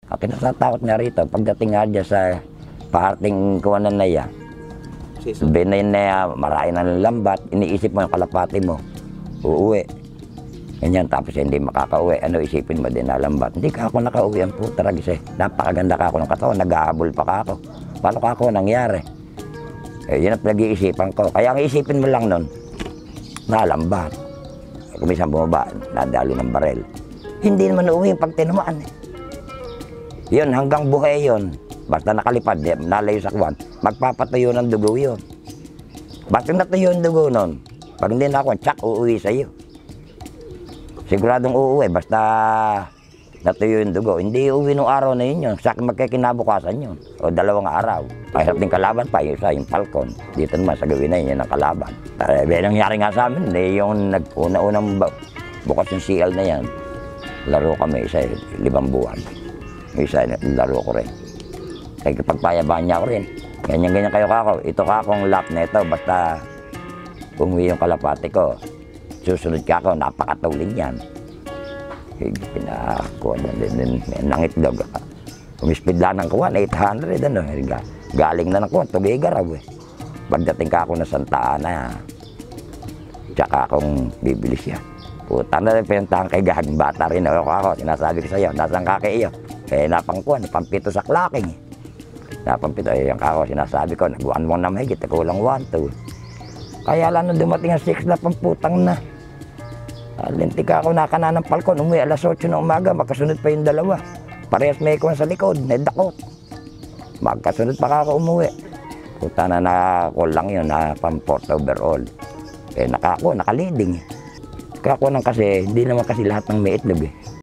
Ang kinatatakot nga rito, pagdating nga dyan sa parting kuwanan na yan, binayin na yan, marahin na ng lambat, iniisip mo yung kalapati mo, uuwi. Ganyan, tapos hindi makakauwi, ano isipin mo din na lambat. Hindi ka ako nakauwi ang puta ragis eh. Napakaganda ka ako ng katawan, nag-ahabol pa ka ako. Paano ka ako nangyari? Eh, yun ang pinag-iisipan ko. Kaya ang isipin mo lang nun, nalambat. Kumisang bumaba, nadalo ng barel. Hindi naman uuwi yung pagtinamaan eh. Yun, hanggang buhay yun. Basta nakalipad, nalayo sa kwan, magpapatuyo ng dugo yun. Basta natuyo yung dugo nun, pag hindi na ako, tsak, uuwi sa'yo. Siguradong uuwi, basta natuyo yung dugo. Hindi uuwi nung araw na yun yun, sa akin magkikinabukasan yun. O 2 araw. Pahirap din kalaban pa, yung isa, yung Falcon. Dito naman, sa gawin na yun ang kalaban. Nangyari nga sa amin, yung una-unang bukas yung CL na yan, laro kami, isa 5 buwan. Isa, laro ko rin. Kaya pagpayabahan niya ako rin. Ganyan-ganyan kayo kako. Ito kakong lap na ito, basta umuwi yung kalapati ko. Susunod ka ako, napakatulin yan. Pinakuha niya din nangitlog. Kumispid lang ng kuwan, 800, ano. Galing na ng kuwan, Tugigaraw eh. Pagdating ka ako na Santa Ana, tsaka akong bibili siya. Puta na rin pinuntahan kay Gahag, bata rin ako, sinasabi ko sa'yo, nasaan ka kay iyo? Eh, napangkuhan, pampito sa klaking eh. Napampito, eh, yung kako, sinasabi ko, nag-1 mo na mahigit, kulang 1-2. Kaya lang nung dumating ang 6 na pamputang na. Lintik ako nakana ng Falcon, umuwi alas 8 ng umaga, magkasunod pa yung 2. Parehas may kuwan sa likod, may dakot. Magkasunod pa ako umuwi. Puta na nakakulang yun, na pang-4 overall. Eh, nakaleading. Kakunan kasi, hindi naman kasi lahat ng may itlog eh.